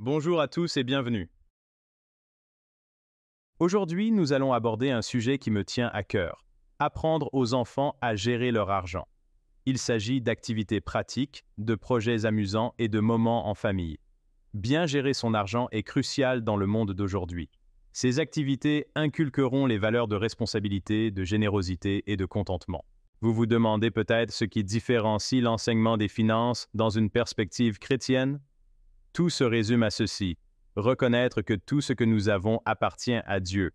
Bonjour à tous et bienvenue. Aujourd'hui, nous allons aborder un sujet qui me tient à cœur. Apprendre aux enfants à gérer leur argent. Il s'agit d'activités pratiques, de projets amusants et de moments en famille. Bien gérer son argent est crucial dans le monde d'aujourd'hui. Ces activités inculqueront les valeurs de responsabilité, de générosité et de contentement. Vous vous demandez peut-être ce qui différencie l'enseignement des finances dans une perspective chrétienne? Tout se résume à ceci: reconnaître que tout ce que nous avons appartient à Dieu.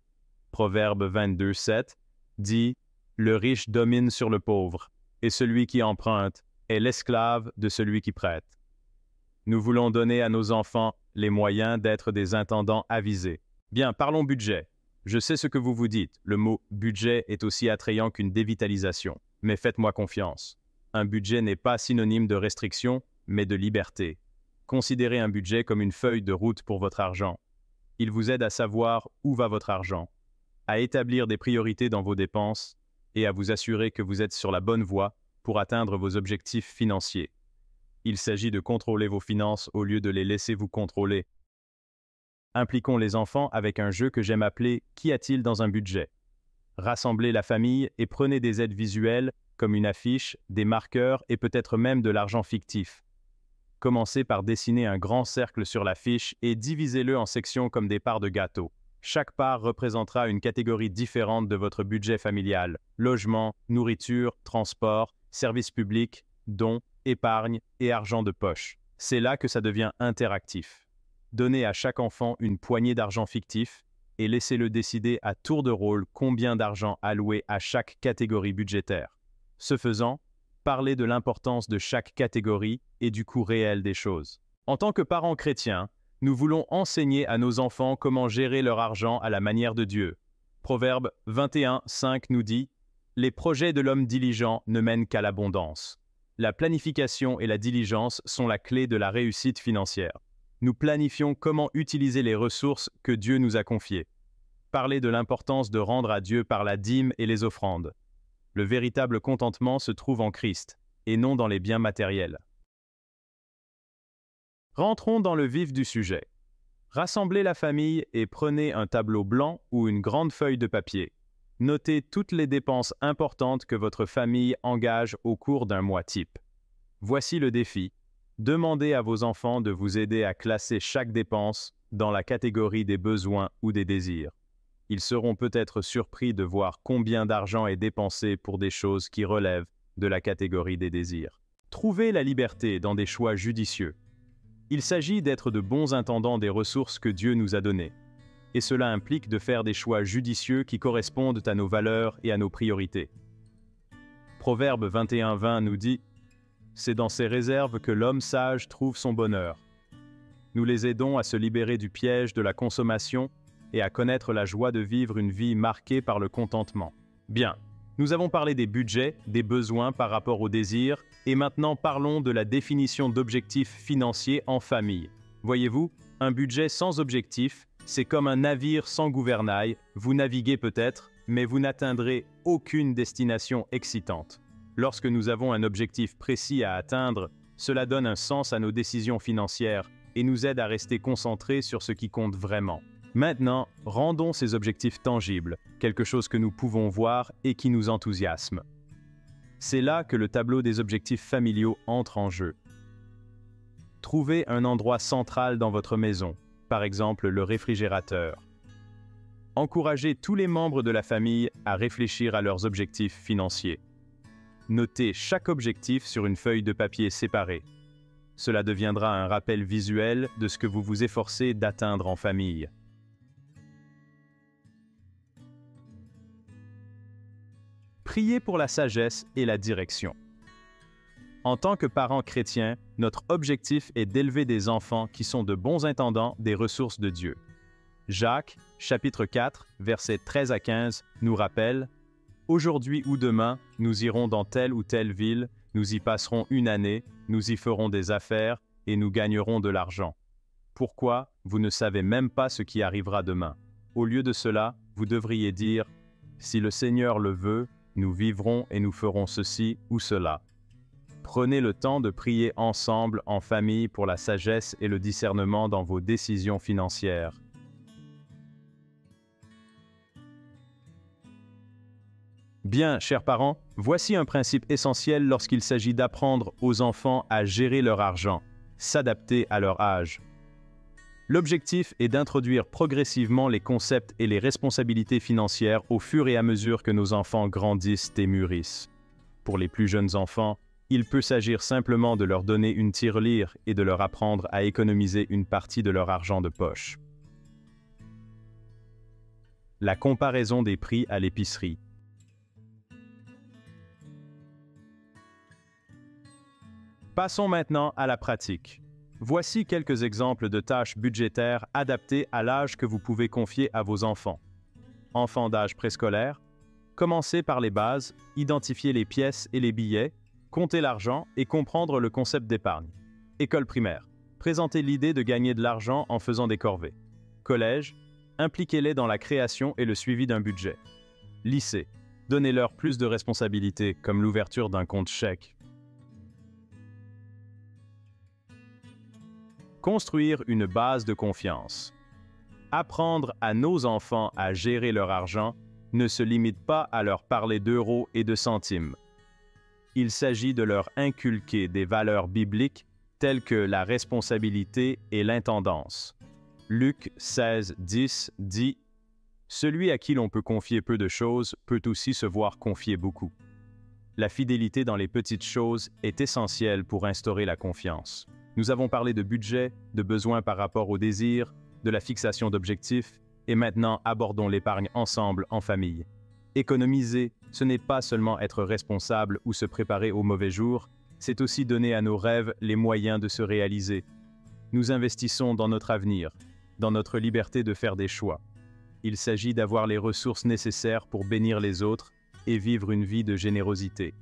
Proverbe 22, 7 dit: le riche domine sur le pauvre, et celui qui emprunte est l'esclave de celui qui prête. Nous voulons donner à nos enfants les moyens d'être des intendants avisés. Bien, parlons budget. Je sais ce que vous vous dites, le mot budget est aussi attrayant qu'une dévitalisation. Mais faites-moi confiance. Un budget n'est pas synonyme de restriction, mais de liberté. Considérez un budget comme une feuille de route pour votre argent. Il vous aide à savoir où va votre argent, à établir des priorités dans vos dépenses et à vous assurer que vous êtes sur la bonne voie pour atteindre vos objectifs financiers. Il s'agit de contrôler vos finances au lieu de les laisser vous contrôler. Impliquons les enfants avec un jeu que j'aime appeler « Qu'y a-t-il dans un budget ?» Rassemblez la famille et prenez des aides visuelles comme une affiche, des marqueurs et peut-être même de l'argent fictif. Commencez par dessiner un grand cercle sur la fiche et divisez-le en sections comme des parts de gâteau. Chaque part représentera une catégorie différente de votre budget familial: logement, nourriture, transport, services publics, dons, épargne et argent de poche. C'est là que ça devient interactif. Donnez à chaque enfant une poignée d'argent fictif et laissez-le décider à tour de rôle combien d'argent allouer à chaque catégorie budgétaire. Ce faisant, parler de l'importance de chaque catégorie et du coût réel des choses. En tant que parents chrétiens, nous voulons enseigner à nos enfants comment gérer leur argent à la manière de Dieu. Proverbe 21, 5 nous dit: « Les projets de l'homme diligent ne mènent qu'à l'abondance. » La planification et la diligence sont la clé de la réussite financière. Nous planifions comment utiliser les ressources que Dieu nous a confiées. Parler de l'importance de rendre à Dieu par la dîme et les offrandes. Le véritable contentement se trouve en Christ, et non dans les biens matériels. Rentrons dans le vif du sujet. Rassemblez la famille et prenez un tableau blanc ou une grande feuille de papier. Notez toutes les dépenses importantes que votre famille engage au cours d'un mois type. Voici le défi. Demandez à vos enfants de vous aider à classer chaque dépense dans la catégorie des besoins ou des désirs. Ils seront peut-être surpris de voir combien d'argent est dépensé pour des choses qui relèvent de la catégorie des désirs. Trouvez la liberté dans des choix judicieux. Il s'agit d'être de bons intendants des ressources que Dieu nous a données. Et cela implique de faire des choix judicieux qui correspondent à nos valeurs et à nos priorités. Proverbe 21:20 nous dit: « C'est dans ces réserves que l'homme sage trouve son bonheur. » Nous les aidons à se libérer du piège de la consommation et à connaître la joie de vivre une vie marquée par le contentement. Bien, nous avons parlé des budgets, des besoins par rapport aux désirs, et maintenant parlons de la définition d'objectifs financiers en famille. Voyez-vous, un budget sans objectif, c'est comme un navire sans gouvernail. Vous naviguez peut-être, mais vous n'atteindrez aucune destination excitante. Lorsque nous avons un objectif précis à atteindre, cela donne un sens à nos décisions financières et nous aide à rester concentrés sur ce qui compte vraiment. Maintenant, rendons ces objectifs tangibles, quelque chose que nous pouvons voir et qui nous enthousiasme. C'est là que le tableau des objectifs familiaux entre en jeu. Trouvez un endroit central dans votre maison, par exemple le réfrigérateur. Encouragez tous les membres de la famille à réfléchir à leurs objectifs financiers. Notez chaque objectif sur une feuille de papier séparée. Cela deviendra un rappel visuel de ce que vous vous efforcez d'atteindre en famille. Priez pour la sagesse et la direction. En tant que parents chrétiens, notre objectif est d'élever des enfants qui sont de bons intendants des ressources de Dieu. Jacques, chapitre 4, versets 13 à 15, nous rappelle: « Aujourd'hui ou demain, nous irons dans telle ou telle ville, nous y passerons une année, nous y ferons des affaires et nous gagnerons de l'argent. Pourquoi vous ne savez même pas ce qui arrivera demain? Au lieu de cela, vous devriez dire: si le Seigneur le veut, nous vivrons et nous ferons ceci ou cela. » Prenez le temps de prier ensemble en famille pour la sagesse et le discernement dans vos décisions financières. Bien, chers parents, voici un principe essentiel lorsqu'il s'agit d'apprendre aux enfants à gérer leur argent, s'adapter à leur âge. L'objectif est d'introduire progressivement les concepts et les responsabilités financières au fur et à mesure que nos enfants grandissent et mûrissent. Pour les plus jeunes enfants, il peut s'agir simplement de leur donner une tirelire et de leur apprendre à économiser une partie de leur argent de poche. La comparaison des prix à l'épicerie. Passons maintenant à la pratique. Voici quelques exemples de tâches budgétaires adaptées à l'âge que vous pouvez confier à vos enfants. Enfants d'âge préscolaire, commencez par les bases, identifier les pièces et les billets, compter l'argent et comprendre le concept d'épargne. École primaire, présentez l'idée de gagner de l'argent en faisant des corvées. Collège, impliquez-les dans la création et le suivi d'un budget. Lycée, donnez-leur plus de responsabilités comme l'ouverture d'un compte chèque. Construire une base de confiance. Apprendre à nos enfants à gérer leur argent ne se limite pas à leur parler d'euros et de centimes. Il s'agit de leur inculquer des valeurs bibliques telles que la responsabilité et l'intendance. Luc 16:10 dit « Celui à qui l'on peut confier peu de choses peut aussi se voir confier beaucoup. » La fidélité dans les petites choses est essentielle pour instaurer la confiance. Nous avons parlé de budget, de besoins par rapport aux désirs, de la fixation d'objectifs, et maintenant abordons l'épargne ensemble en famille. Économiser, ce n'est pas seulement être responsable ou se préparer aux mauvais jours, c'est aussi donner à nos rêves les moyens de se réaliser. Nous investissons dans notre avenir, dans notre liberté de faire des choix. Il s'agit d'avoir les ressources nécessaires pour bénir les autres et vivre une vie de générosité.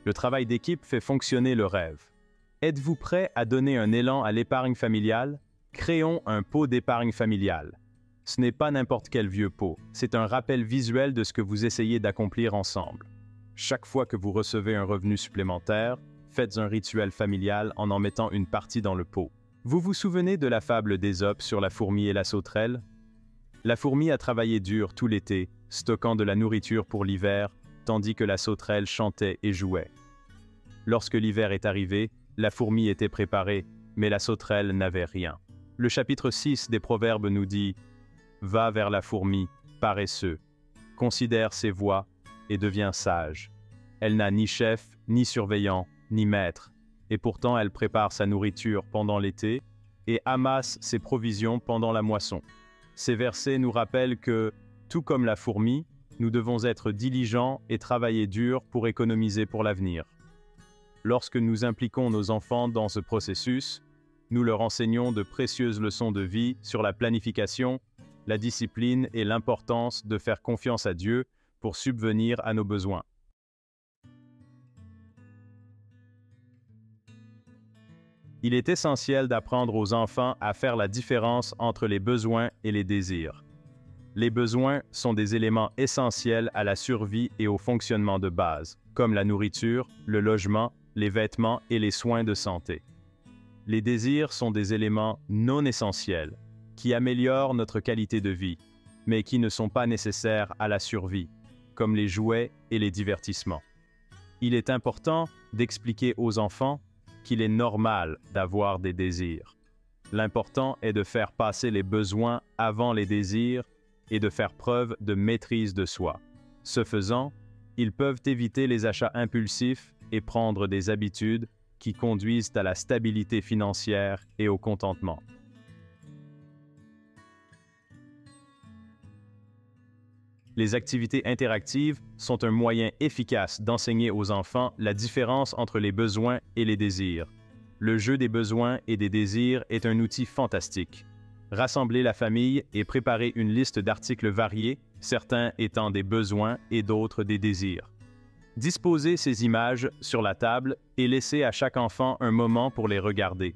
Le travail d'équipe fait fonctionner le rêve. Êtes-vous prêt à donner un élan à l'épargne familiale? Créons un pot d'épargne familiale. Ce n'est pas n'importe quel vieux pot, c'est un rappel visuel de ce que vous essayez d'accomplir ensemble. Chaque fois que vous recevez un revenu supplémentaire, faites un rituel familial en mettant une partie dans le pot. Vous vous souvenez de la fable d'Ésope sur la fourmi et la sauterelle? La fourmi a travaillé dur tout l'été, stockant de la nourriture pour l'hiver, tandis que la sauterelle chantait et jouait. Lorsque l'hiver est arrivé, la fourmi était préparée, mais la sauterelle n'avait rien. Le chapitre 6 des Proverbes nous dit « Va vers la fourmi, paresseux, considère ses voies et deviens sage. Elle n'a ni chef, ni surveillant, ni maître, et pourtant elle prépare sa nourriture pendant l'été et amasse ses provisions pendant la moisson. » Ces versets nous rappellent que, tout comme la fourmi, nous devons être diligents et travailler dur pour économiser pour l'avenir. Lorsque nous impliquons nos enfants dans ce processus, nous leur enseignons de précieuses leçons de vie sur la planification, la discipline et l'importance de faire confiance à Dieu pour subvenir à nos besoins. Il est essentiel d'apprendre aux enfants à faire la différence entre les besoins et les désirs. Les besoins sont des éléments essentiels à la survie et au fonctionnement de base, comme la nourriture, le logement, les vêtements et les soins de santé. Les désirs sont des éléments non essentiels, qui améliorent notre qualité de vie, mais qui ne sont pas nécessaires à la survie, comme les jouets et les divertissements. Il est important d'expliquer aux enfants qu'il est normal d'avoir des désirs. L'important est de faire passer les besoins avant les désirs et de faire preuve de maîtrise de soi. Ce faisant, ils peuvent éviter les achats impulsifs et prendre des habitudes qui conduisent à la stabilité financière et au contentement. Les activités interactives sont un moyen efficace d'enseigner aux enfants la différence entre les besoins et les désirs. Le jeu des besoins et des désirs est un outil fantastique. Rassembler la famille et préparer une liste d'articles variés, certains étant des besoins et d'autres des désirs. Disposez ces images sur la table et laissez à chaque enfant un moment pour les regarder.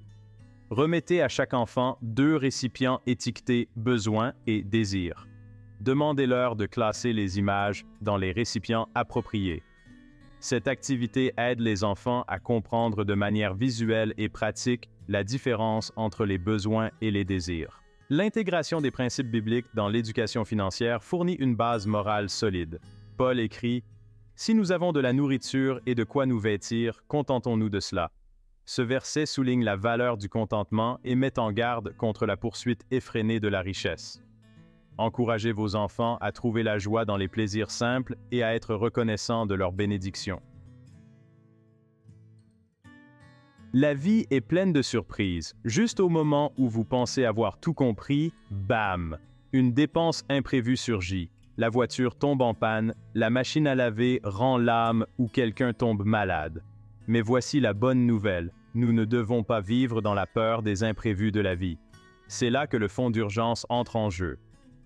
Remettez à chaque enfant 2 récipients étiquetés « besoins » et « désirs ». Demandez-leur de classer les images dans les récipients appropriés. Cette activité aide les enfants à comprendre de manière visuelle et pratique la différence entre les besoins et les désirs. L'intégration des principes bibliques dans l'éducation financière fournit une base morale solide. Paul écrit « Si nous avons de la nourriture et de quoi nous vêtir, contentons-nous de cela. » Ce verset souligne la valeur du contentement et met en garde contre la poursuite effrénée de la richesse. Encouragez vos enfants à trouver la joie dans les plaisirs simples et à être reconnaissants de leurs bénédictions. La vie est pleine de surprises. Juste au moment où vous pensez avoir tout compris, bam! Une dépense imprévue surgit. La voiture tombe en panne, la machine à laver rend l'âme ou quelqu'un tombe malade. Mais voici la bonne nouvelle, nous ne devons pas vivre dans la peur des imprévus de la vie. C'est là que le fonds d'urgence entre en jeu.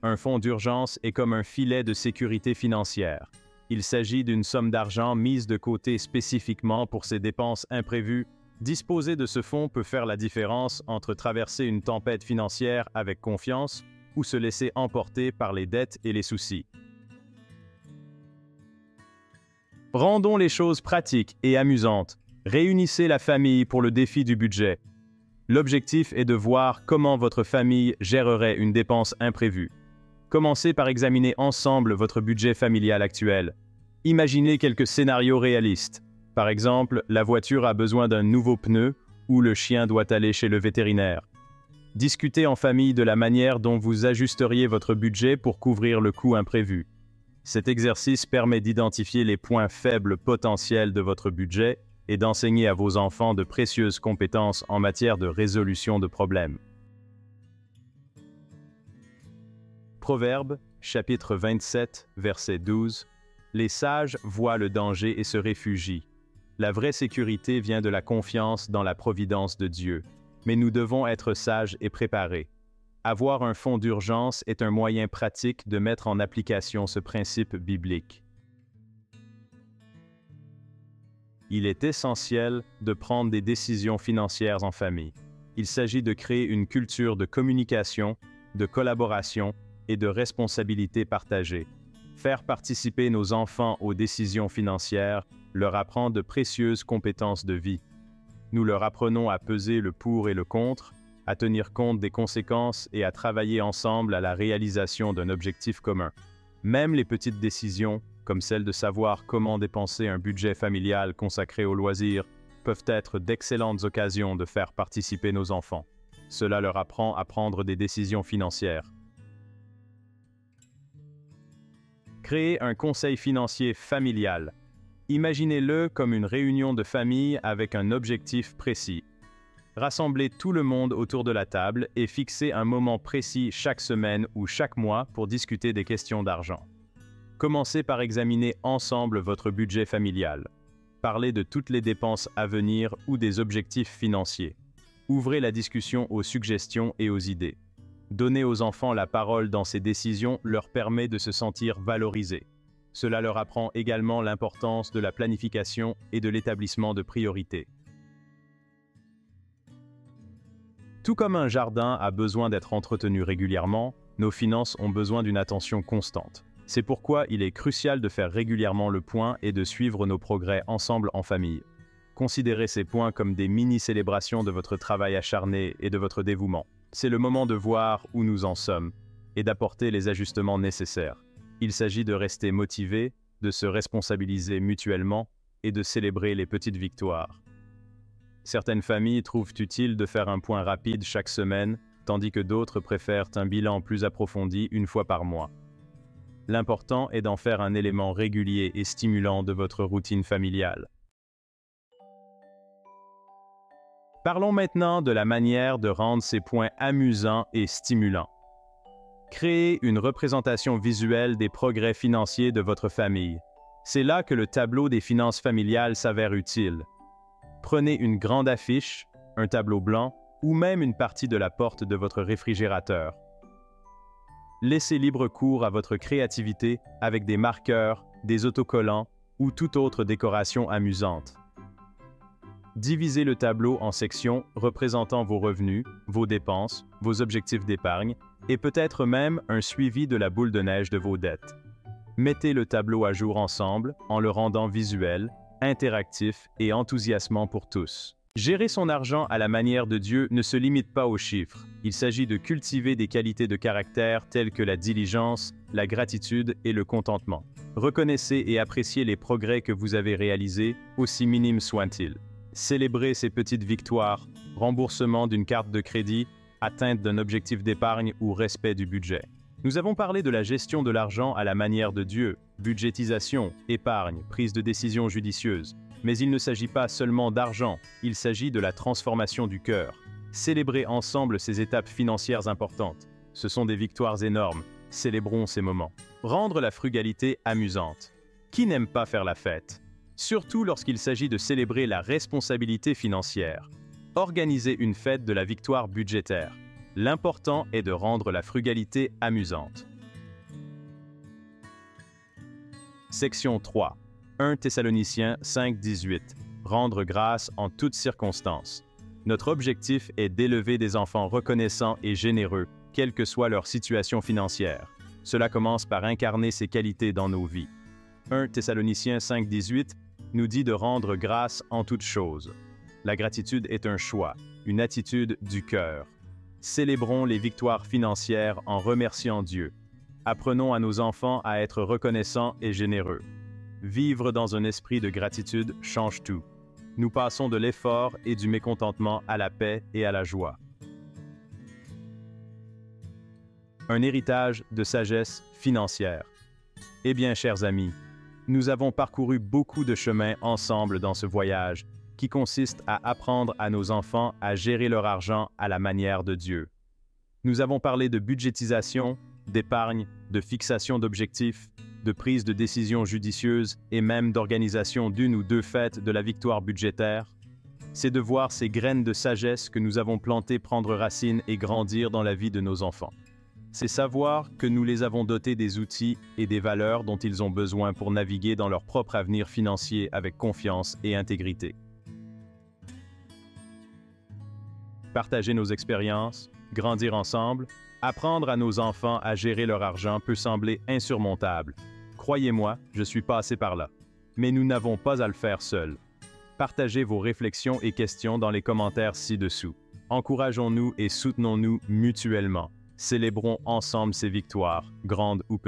Un fonds d'urgence est comme un filet de sécurité financière. Il s'agit d'une somme d'argent mise de côté spécifiquement pour ces dépenses imprévues. Disposer de ce fonds peut faire la différence entre traverser une tempête financière avec confiance ou se laisser emporter par les dettes et les soucis. Rendons les choses pratiques et amusantes. Réunissez la famille pour le défi du budget. L'objectif est de voir comment votre famille gérerait une dépense imprévue. Commencez par examiner ensemble votre budget familial actuel. Imaginez quelques scénarios réalistes. Par exemple, la voiture a besoin d'un nouveau pneu ou le chien doit aller chez le vétérinaire. Discutez en famille de la manière dont vous ajusteriez votre budget pour couvrir le coût imprévu. Cet exercice permet d'identifier les points faibles potentiels de votre budget et d'enseigner à vos enfants de précieuses compétences en matière de résolution de problèmes. Proverbes, chapitre 27, verset 12. Les sages voient le danger et se réfugient. La vraie sécurité vient de la confiance dans la providence de Dieu. Mais nous devons être sages et préparés. Avoir un fonds d'urgence est un moyen pratique de mettre en application ce principe biblique. Il est essentiel de prendre des décisions financières en famille. Il s'agit de créer une culture de communication, de collaboration et de responsabilité partagée. Faire participer nos enfants aux décisions financières leur apprend de précieuses compétences de vie. Nous leur apprenons à peser le pour et le contre, à tenir compte des conséquences et à travailler ensemble à la réalisation d'un objectif commun. Même les petites décisions, comme celle de savoir comment dépenser un budget familial consacré aux loisirs, peuvent être d'excellentes occasions de faire participer nos enfants. Cela leur apprend à prendre des décisions financières. Créer un conseil financier familial. Imaginez-le comme une réunion de famille avec un objectif précis. Rassemblez tout le monde autour de la table et fixez un moment précis chaque semaine ou chaque mois pour discuter des questions d'argent. Commencez par examiner ensemble votre budget familial. Parlez de toutes les dépenses à venir ou des objectifs financiers. Ouvrez la discussion aux suggestions et aux idées. Donner aux enfants la parole dans ces décisions leur permet de se sentir valorisés. Cela leur apprend également l'importance de la planification et de l'établissement de priorités. Tout comme un jardin a besoin d'être entretenu régulièrement, nos finances ont besoin d'une attention constante. C'est pourquoi il est crucial de faire régulièrement le point et de suivre nos progrès ensemble en famille. Considérez ces points comme des mini-célébrations de votre travail acharné et de votre dévouement. C'est le moment de voir où nous en sommes et d'apporter les ajustements nécessaires. Il s'agit de rester motivé, de se responsabiliser mutuellement et de célébrer les petites victoires. Certaines familles trouvent utile de faire un point rapide chaque semaine, tandis que d'autres préfèrent un bilan plus approfondi une fois par mois. L'important est d'en faire un élément régulier et stimulant de votre routine familiale. Parlons maintenant de la manière de rendre ces points amusants et stimulants. Créez une représentation visuelle des progrès financiers de votre famille. C'est là que le tableau des finances familiales s'avère utile. Prenez une grande affiche, un tableau blanc ou même une partie de la porte de votre réfrigérateur. Laissez libre cours à votre créativité avec des marqueurs, des autocollants ou toute autre décoration amusante. Divisez le tableau en sections représentant vos revenus, vos dépenses, vos objectifs d'épargne et peut-être même un suivi de la boule de neige de vos dettes. Mettez le tableau à jour ensemble en le rendant visuel, interactif et enthousiasmant pour tous. Gérer son argent à la manière de Dieu ne se limite pas aux chiffres. Il s'agit de cultiver des qualités de caractère telles que la diligence, la gratitude et le contentement. Reconnaissez et appréciez les progrès que vous avez réalisés, aussi minimes soient-ils. Célébrez ces petites victoires, remboursement d'une carte de crédit, atteinte d'un objectif d'épargne ou respect du budget. Nous avons parlé de la gestion de l'argent à la manière de Dieu, budgétisation, épargne, prise de décisions judicieuses. Mais il ne s'agit pas seulement d'argent, il s'agit de la transformation du cœur. Célébrez ensemble ces étapes financières importantes. Ce sont des victoires énormes, célébrons ces moments. Rendre la frugalité amusante. Qui n'aime pas faire la fête? Surtout lorsqu'il s'agit de célébrer la responsabilité financière. Organisez une fête de la victoire budgétaire. L'important est de rendre la frugalité amusante. Section 3. 1 Thessaloniciens 5:18. Rendre grâce en toutes circonstances. Notre objectif est d'élever des enfants reconnaissants et généreux, quelle que soit leur situation financière. Cela commence par incarner ces qualités dans nos vies. 1 Thessaloniciens 5:18 nous dit de rendre grâce en toutes choses. La gratitude est un choix, une attitude du cœur. Célébrons les victoires financières en remerciant Dieu. Apprenons à nos enfants à être reconnaissants et généreux. Vivre dans un esprit de gratitude change tout. Nous passons de l'effort et du mécontentement à la paix et à la joie. Un héritage de sagesse financière. Eh bien, chers amis, nous avons parcouru beaucoup de chemins ensemble dans ce voyage qui consiste à apprendre à nos enfants à gérer leur argent à la manière de Dieu. Nous avons parlé de budgétisation, d'épargne, de fixation d'objectifs, de prise de décisions judicieuses et même d'organisation d'une ou deux fêtes de la victoire budgétaire. C'est de voir ces graines de sagesse que nous avons plantées prendre racine et grandir dans la vie de nos enfants. C'est savoir que nous les avons dotés des outils et des valeurs dont ils ont besoin pour naviguer dans leur propre avenir financier avec confiance et intégrité. Partager nos expériences, grandir ensemble, apprendre à nos enfants à gérer leur argent peut sembler insurmontable. Croyez-moi, je suis passé par là. Mais nous n'avons pas à le faire seuls. Partagez vos réflexions et questions dans les commentaires ci-dessous. Encourageons-nous et soutenons-nous mutuellement. Célébrons ensemble ces victoires, grandes ou petites.